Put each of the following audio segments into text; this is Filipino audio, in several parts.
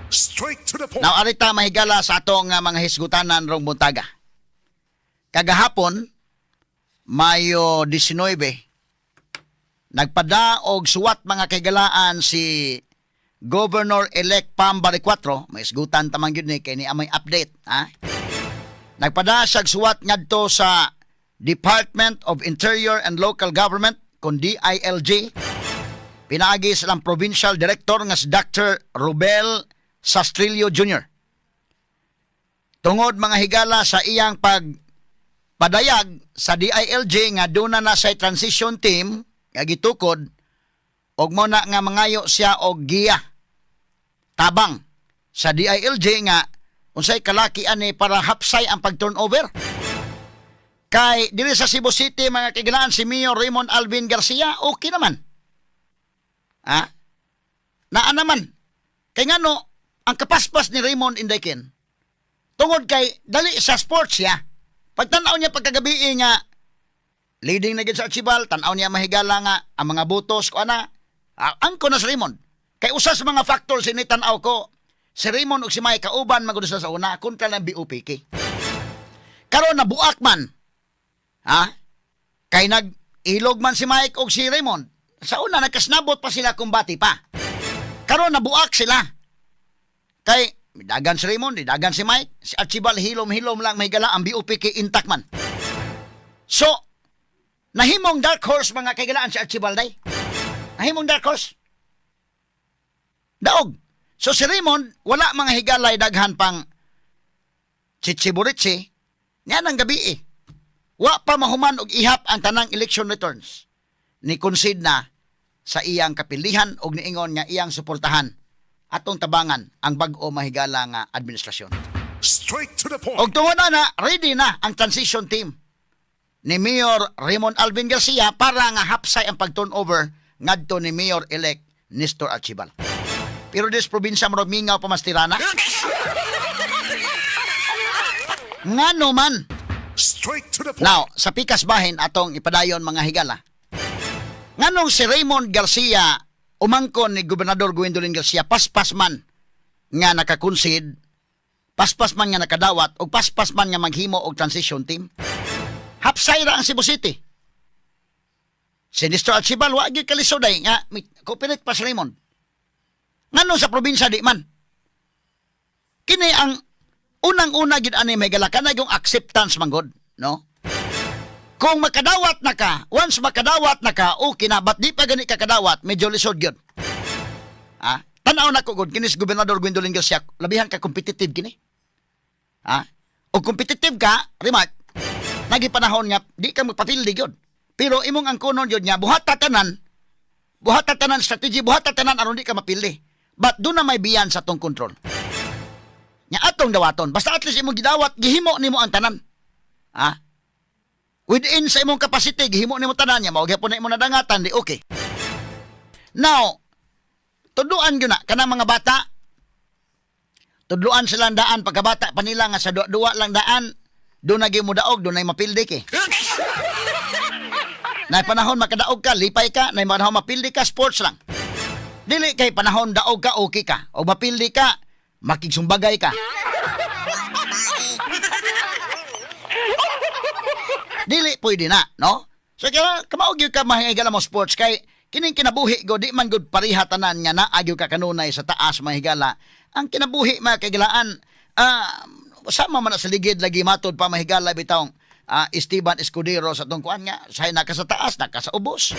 Straight to the point. Now, arita mahigala sa atong mga hisgutanan rong buntaga. Kagahapon, Mayo 19, nagpada og suwat mga kagalaan si Governor-elect Pam Bariccuatro, may isgutan tamang yun kay ni amay update, ha? Nagpada siya suwat ngadto sa Department of Interior and Local Government, kung DILG. Pinaagi silang Provincial Director nga si Dr. Rubel Sastrillo Jr. Tungod mga higala sa iyang pagpadayag sa DILG nga doon na sa transition team nga gitukod og mo na nga mangayo siya og giya tabang sa DILG nga unsay kalaki ani para hapsay ang pag-turnover. Kay dili sa Cebu City mga kaigalaan si Mayor Raymond Alvin Garcia okay naman. Ha? Naa naman. Kay ngano ang kapaspas ni Raymond Indaykin tungod kay dali sa sports siya. Pagtanaw niya pagkagabi nga leading na gid sa Archibald, tanaw niya mahigala nga ang mga butos ko ana. Angko na si Raymond. Kay usas mga factors ini tanaw ko. Si Raymond ug si Mike kauban magud sa una kontra ng BOPK. Karon nabuak man. Ha? Kay nag-ilog man si Mike o si Raymond. Sa una, nagkasnabot pa sila kumbati pa. Karon nabuak sila. Kay, dagan si Raymond, dagan si Mike. Si Archibald, hilom-hilom lang may gala. Ang BOPK intact man. So, nahimong dark horse mga kaigalaan si Archibald ay. Nahimong dark horse. Daog. So, si Raymond, wala mga higalay daghan pang chichiburitsi. Nga ng gabi eh. Wa pa mahuman og ihap ang tanang election returns. Ni concede na sa iyang kapilihan og niingon nga iyang suportahan atong tabangan ang bag-o mahigala nga administrasyon. Straight to the point. Og tungod na ready na ang transition team ni Mayor Raymond Alvin Garcia para nga hapsay ang pag-turnover ngadto ni Mayor-elect Nestor Archibald. Pero des probinsya mo mingaw pa mastirana. Ngano man. Straight to the point. Now, sa pikas bahin atong ipadayon mga higala. Nganong si Raymond Garcia umangkon ni Gobernador Gwendolyn Garcia paspas man nga nakakonsid, paspas man nga nakadawat o paspas man nga maghimo og transition team. Hapsay ra ang Cebu City. Si Nestor Archibald wa gyud kalisoday nga cooperate pa si Raymond. Nganong sa probinsya di man. Kini ang unang-una gid ani may galakan na yung acceptance manggod, no? Kung makadawat na ka, once makadawat na ka, okay na, but di pa gani ka kadawat, medyo lisod gyud. Ha? Tanaw na ko gud kinis Gobernador Gwendolyn Garcia, labihan ka competitive kini. Ha? O competitive ka, remark, nagi panahon nga di ka magpapildi gyud. Pero imong ang kunon gyud nga buhat tatanan strategy, buhat tatanan aron di ka mapildi. But do na may biyan sa tong control. Nya atong dawaton basta at least imong gidawat gihimo nimo ang tanan. Ha? Within sa imong capacity gihimo nimo tanan nya mao gyapon na imong nadangatan di okay. Now, tudluan gyud na kanang mga bata. Tudluan sila daan pagkabata pa nila nga sa duwa lang daan do na gyud mo daog do nay mapildi ki. Nay panahon makadaog ka, lipay ka, nay panahon mapildi ka, sports lang. Dili kay panahon daog ka okay ka o mapildi ka makigsumbagay ka. Dili pwede na, no? So kaya kamaog ka mahigala mo sports kay kining kinabuhi go di man gud pareha tanan nga naa gyud ka kanunay sa taas mahigala. Ang kinabuhi mga kaigalaan sama man sa ligid lagi matod pa mahigala bitawng Esteban Escudero sa tong kuan nga say naka sa taas naka sa ubos.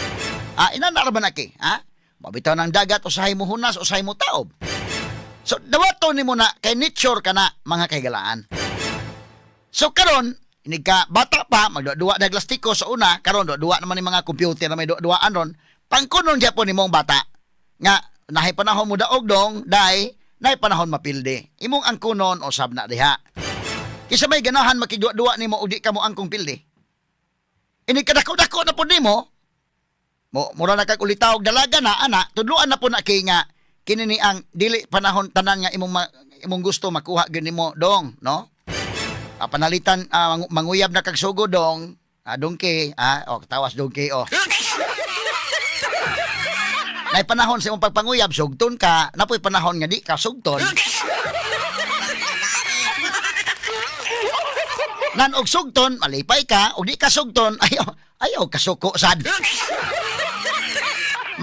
Ina na ra ba naki, ha? Mabitaw ng dagat usahay mo hunas usahay mo taob. So, dawato ni mo na, kay nature ka na, mga kaigalaan. So, karon inig ka, bata pa, magduwa na glastiko sa una, karon duwa naman yung mga computer na may duwaan ron, pangkunon siya po ni mong bata, nga, nahay panahon mo daog dong, nahay panahon mapildi. Imong ang kunon, o sab na diha. Kisa may ganahan makigduwa-duwa ni mo, o di ka mo angkong pildi. Inig kadako-dako na po ni mo, mura na kag-ulitaw, dalaga na, ana, tudluan na po na kay nga, kinini ang dili panahon tanan nga imong gusto makuha gyud nimo dong, no? Panalitan manguyab na kag sugo dong, donkey, tawas donkey oh. Ay panahon sa imong pagpanguyab, sugton ka, napoy panahon nga di ka sugton. Nan og sugton, malipay ka, og di ka sugton, ayaw kasuko sad.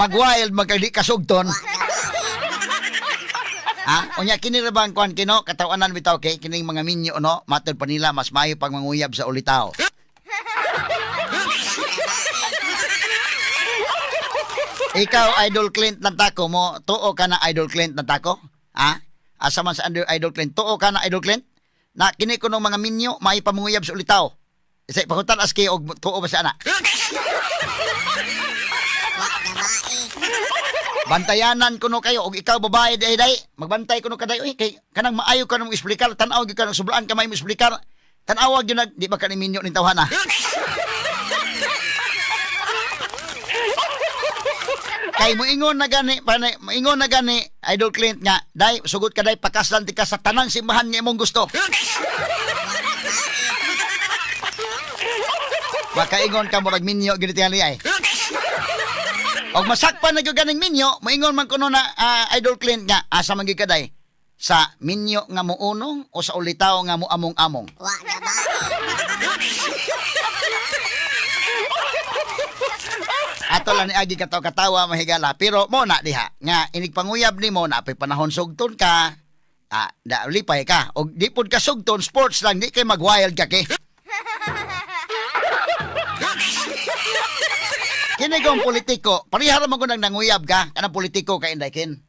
Mag-wild magkadi ka sugton. Unya kini ra bang kuan kino katawanan bitaw kay kining mga minyo no, matud pa nila mas maayo pag manguyab sa ulitaw. Ikaw, Idol Clint Nantako mo, tuo ka na Idol Clint Nantako? Asa man sa Idol Clint, tuo ka na Idol Clint? Na kini ko ng mga minyo, may pamunguyab sa ulitaw. Isa pakutan aski og tuo ba sa ana? Bantayanan kuno kayo og ikaw babae day magbantay kuno kaday oy kay kanang maayo ka nang explicar tan-aw gyud ka nang sublaan ka may mo explicar tan-aw gyud nag di ba ka ni minyo ning tawhana. Kay moingon na gani moingon na gani Idol Clint nga day sugot ka day pakaslan ti ka sa tanang simbahan nga imong gusto. Baka ingon ka murag minyo gyud tiyali ay. Og masakpan na gyud ganing minyo, moingon man kuno na Idol Clint nga asa man gyud kaday sa minyo nga muunong o sa ulitaw nga muamong-among. Ato lang ni agi katawa mahigala pero mo na diha nga inig panguyab nimo na pay panahon sugton ka. Da lipay ka og di pud ka sugton sports lang di kay mag-wild ka kay. Kini kong politiko, parihara mo ko nang nanguyab ka, kanang politiko ka inday kin.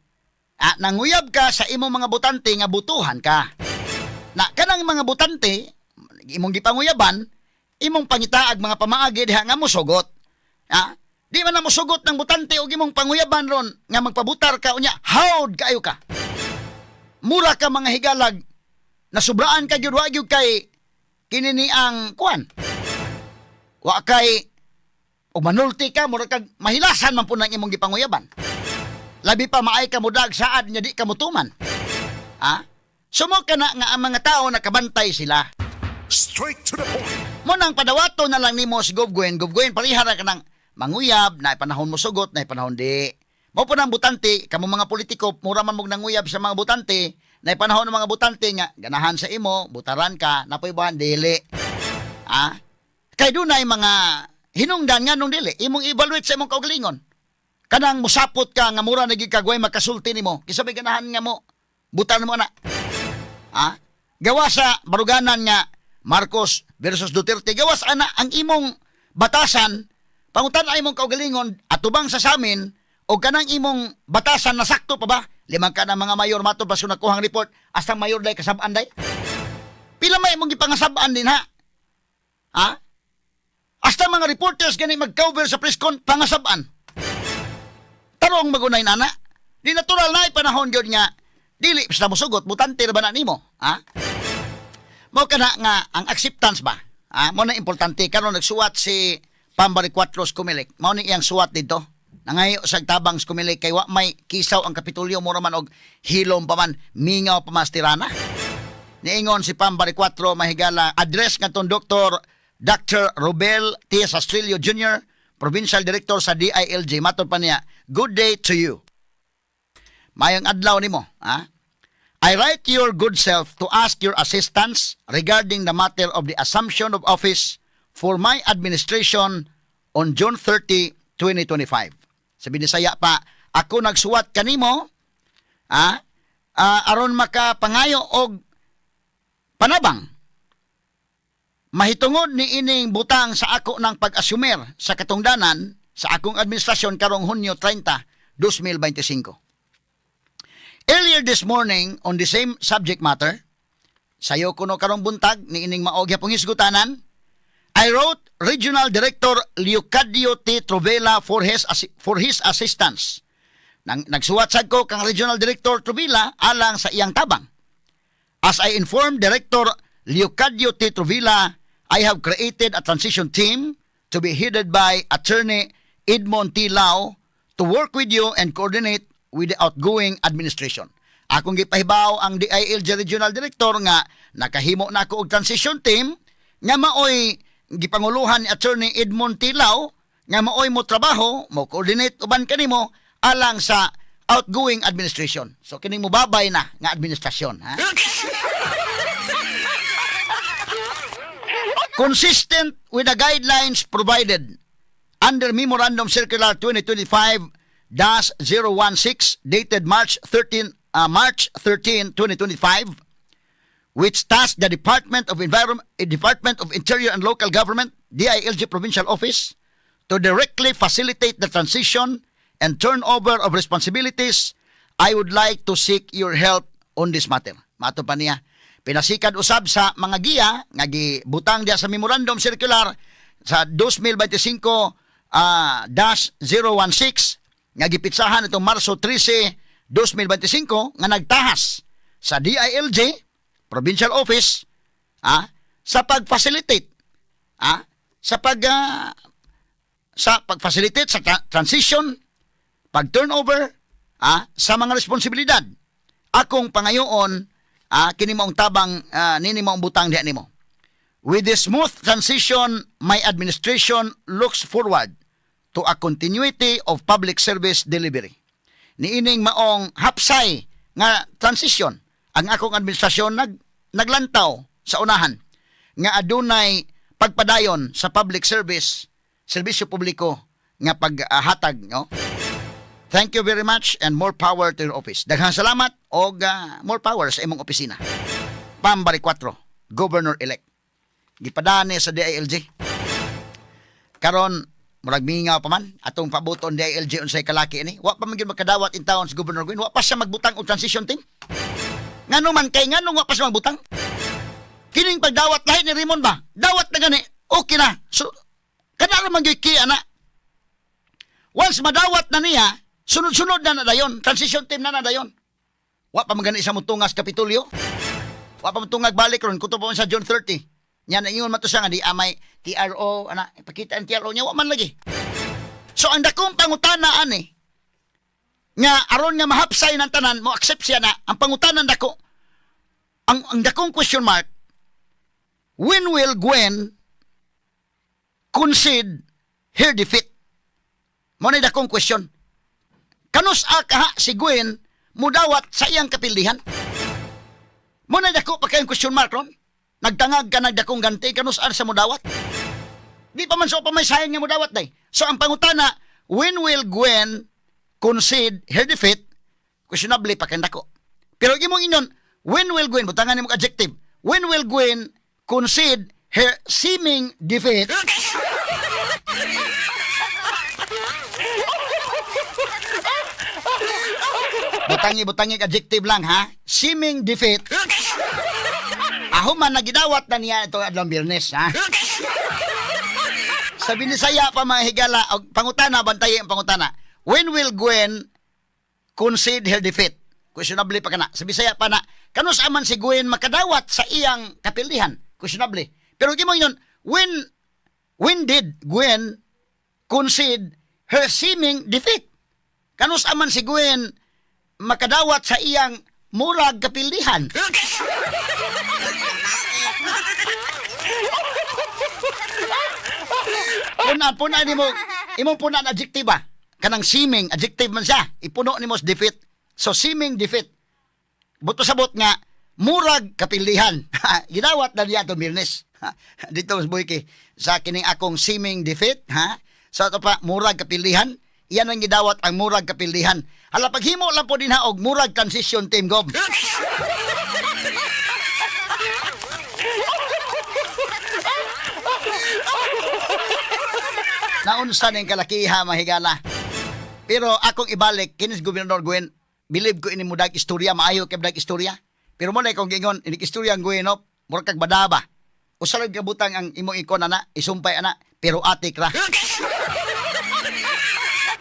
Nanguyab ka sa imong mga butante nga butuhan ka. Na kanang mga butante, imong gipanguyaban, imong pangitaag mga pamaagi diha nga mosugot. Di man na mosugot ng butante og imong panguyaban ron nga magpabutar ka unya, hawd kaayo ka. Mura ka mga higalag, nasubraan ka gyud wa gyud kay kinini ang kuan. Wa kay o manulti ka, mura kag mahilasan man po ng imong gipanguyaban. Labi pa maay ka mudag saad nya di ka mutuman. Sumo ka na nga ang mga tao nakabantay sila. Straight to the point. Mo nang padawato na lang nimo si Gubgwen parihara ka ng manguyab, na panahon mo sugot, na panahon di. Mo po ng butante, kamo mga politiko, mura man mong nanguyab sa mga butante, na panahon ng mga butante nga, ganahan sa imo, butaran ka, napoy buhan, dili. Kay dunay mga hinungdan nga nung dili, imong evaluate sa imong kaugalingon. Kanang musapot ka nga mura naging kagway makasulti nimo. Kisa may ganahan nga mo, butan mo na. Gawa sa baruganan nga Marcos versus Duterte, gawas ana ang imong batasan, pangutan ay imong kaugalingon, atubang sa samin, o kanang imong batasan na sakto pa ba? Limang ka na mga mayor matod pa sa nakuhang report, hasta mayor day kasabaan day. Pila may imong gipangasabaan din ha? Hasta mga reporters gani mag-cover sa press con pangasabaan. Tarong magunay nana. Di natural na panahon gyud nga dili sa mosugot butante ra ba na nimo, Mo kana nga ang acceptance ba? Mo na importante karon nagsuwat si Pambari 4 Kumilik. Mao ni iyang suwat dito. Nangayo sa tabang Kumilik kay wa may kisaw ang Kapitolyo mo man og hilom pa man mingaw pa mas tirana. Niingon si Pambari 4 mahigala address ngadtong Dr. Robel T. Sastrillo Jr., Provincial Director sa DILG. Matod pa niya, good day to you. Mayang adlaw nimo, I write your good self to ask your assistance regarding the matter of the assumption of office for my administration on June 30, 2025. Sabi ni Saya pa, ako nagsuwat kanimo, aron makapangayo og panabang. Mahitungod ni ining butang sa ako ng pag-assumer sa katungdanan sa akong administrasyon karong Hunyo 30, 2025. Earlier this morning on the same subject matter, sayo kuno karong buntag ni ining maog yapong hisgutanan, I wrote Regional Director Leocadio T. Trovela for his assistance. Nagsuwat sad ko kang Regional Director Trovela alang sa iyang tabang. As I informed Director Leocadio T. Trovela, I have created a transition team to be headed by Attorney Edmond T. Lau to work with you and coordinate with the outgoing administration. Akong gipahibaw ang DILG Regional Director nga nakahimo na ako og transition team nga maoy gipanguluhan ni Attorney Edmond T. Lau nga maoy mo trabaho, mo coordinate uban kanimo alang sa outgoing administration. So kining mubabay na nga administrasyon, ha? Consistent with the guidelines provided under Memorandum Circular 2025-016 dated March 13, 2025, which tasked the Department of Interior and Local Government, DILG Provincial Office, to directly facilitate the transition and turnover of responsibilities. I would like to seek your help on this matter. Mato pa niya, pinasikad usab sa mga giya nga gibutang diya sa Memorandum Circular sa 2025-016 nga gipitsahan itong Marso 13, 2025 nga nagtahas sa DILG Provincial Office sa pag-facilitate sa pag-facilitate sa transition, pag-turnover sa mga responsibilidad. Akong pangayoon kini maong tabang nini maong butang diha nimo. With the smooth transition, my administration looks forward to a continuity of public service delivery. Niining maong hapsay nga transition ang akong administrasyon naglantaw sa unahan nga adunay pagpadayon sa public service, serbisyo publiko nga paghatag, no? Thank you very much and more power to your office. Daghang salamat og more power sa imong opisina. Pambari 4, Governor-elect. Gipadane sa DILG. Karon murag mingaw pa man atong pabuton DILG unsay kalaki ini. Wa pa man gyud magkadawat in town sa Governor Gwin. Wa pa siya magbutang og transition team. Ngano man kay ngano wa pa siya magbutang? Kining pagdawat lahi ni Raymond ba? Dawat na gani. Okay na. So kana ra man gyud ki ana. Once madawat na niya, sunod-sunod na dayon. Transition team na dayon. Wa pa magani sa mutungas Kapitolyo. Wa pa mutungag balik ron kuto pa man sa June 30. Nya na ingon man to siya nga di amay TRO ana ipakita ang TRO niya wa man lagi. So ang dakong pangutana ani nga aron nga mahapsay ng tanan mo accept siya na ang pangutanan dako ang dakong question mark, when will Gwen concede her defeat? Mo na dakong question. Kanus ka si Gwen mudawat sa iyang kapildihan? Mo na dako pa kayong question mark ron? Nagtangag ka nagdakong ganti kanus sa mudawat? Di pa man so pa may sayang nga mudawat day. So ang pangutana, when will Gwen concede her defeat? Questionably pa kayong dako. Pero imong inyon, when will Gwen, butangan mo adjective, when will Gwen concede her seeming defeat? Butangi adjective lang ha. Seeming defeat. Ahuman nagidawat na niya ito adlong Biyernes ha. Sa Binisaya pa mga higala, pangutana, bantayin ang pangutana. When will Gwen concede her defeat? Questionably pa kana. Sa Bisaya pa na, kanus aman si Gwen makadawat sa iyang kapildihan? Questionably. Pero gimo yun, when did Gwen concede her seeming defeat? Kanus aman si Gwen makadawat sa iyang murag kapildihan? Puna ni mo, imong puna na adjective ba? Kanang seeming, adjective man siya. Ipuno ni mo defeat. So, seeming defeat. Buto sabot nga, murag kapildihan. Ginawat na niya itong Biyernes. Dito, Mas Boyke, sa kining akong seeming defeat, ha? So, ito pa, murag kapildihan. Iyan ang gidawat ang murag kapildihan. Hala, paghimo lang po din ha, og murag transition team, Gob. Naunsa ning kalakiha mahigala. Pero akong ibalik kinis Gobernador Gwen, believe ko ini mudag istorya, maayo kay mudag istorya. Pero mo na kong gingon, ini istorya ang Gwen no, murag kag badaba. Usalag kabutang ang imong ikon ana, isumpay ana, pero atik ra.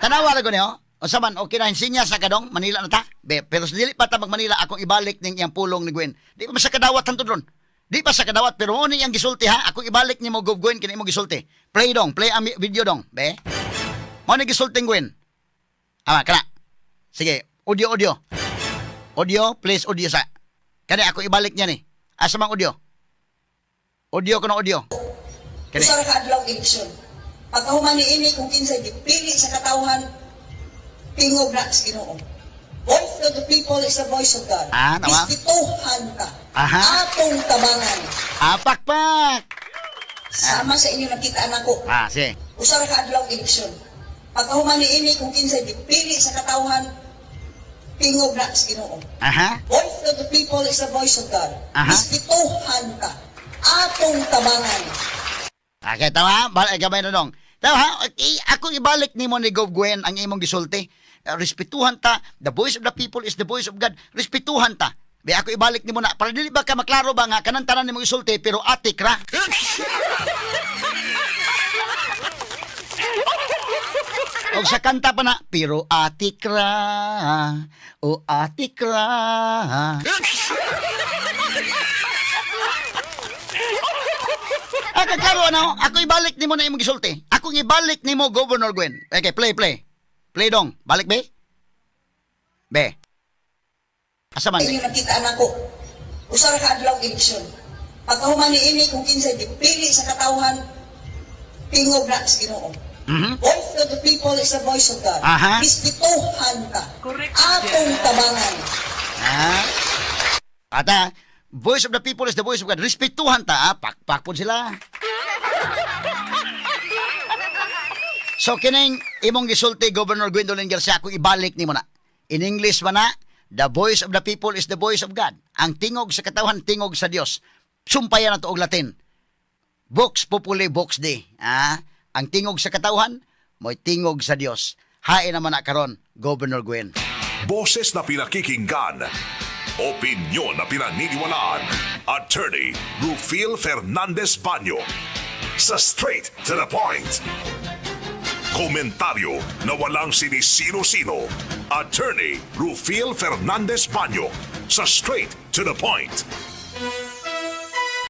Tanawa ra ko niyo. Unsa man okay na insinya sa kadong Manila na ta? Pero dili pa ta mag Manila akong ibalik ning iyang pulong ni Gwen. Di pa sa kadawat hantud ron. Di pa sa kadawat pero mo ni ang gisulti ha. Ako ibalik nimo Gwen kini mo gisulti. Play dong, play ang video dong, be. Mo ni gisulti Gwen. Ama kana. Sige, audio. Audio, please audio sa. Kani ako ibalik niya ni. Asa mang audio? Audio kono audio. Kani. Usa ka adlaw eleksyon. Pagkahuman ni ini kung kinsay gipili sa katawhan tingog na sa Ginoo. Voice of the people is the voice of God. Tama. Ispituhan ka. Aha. Atong tabangan. Pakpak! Sama sa inyo nakita anak ko. Sige. Usa ra ka adlaw eleksyon. Pagkahuman ni ini kung kinsay dipili sa katawhan, tingog na sa Ginoo. Aha. Voice of the people is the voice of God. Aha. Ispituhan ka. Atong tabangan. Okay, tama. Gamay na dong. Tama, ako ibalik ni mo ni Gov Gwen ang imong gisulti. Respetuhan ta. The voice of the people is the voice of God. Respetuhan ta. Di ako ibalik ni mo na. Para dili ba ka maklaro ba nga kanang tanan ni mong isulti pero atik ra. O sa kanta pa na, pero atik ra. O atik ra. Klaro ano? Ako ibalik nimo na imong gisulti. Ako ibalik nimo Governor Gwen. Okay, play. Play dong. Balik be. Be. Asa man? Inyo nakita anak ko. Usa ra ka adlaw eleksyon. Pagkahuman ni ini kung kinsay dipili sa katawhan, tingog na sa Ginoo. Voice of the people is the voice of God. Aha. Ispituhan ka. Atong tabangan. Ata, voice of the people is the voice of God. Respetuhan ta, pakpak po sila. So kining imong gisulti Governor Gwendolyn Garcia, ako ibalik nimo na. In English man na, the voice of the people is the voice of God. Ang tingog sa katawhan, tingog sa Dios. Sumpayan na to og Latin. Vox populi vox Dei. Ang tingog sa katawhan, mo'y tingog sa Dios. Hain naman na karon, Governor Gwen. Boses na pinakikinggan. Opinyon na pinaniniwalaan. Attorney Rufil Fernandez Banyo. Sa Straight to the Point. Komentaryo na walang sinisino-sino. Attorney Rufil Fernandez Banyo. Sa Straight to the Point.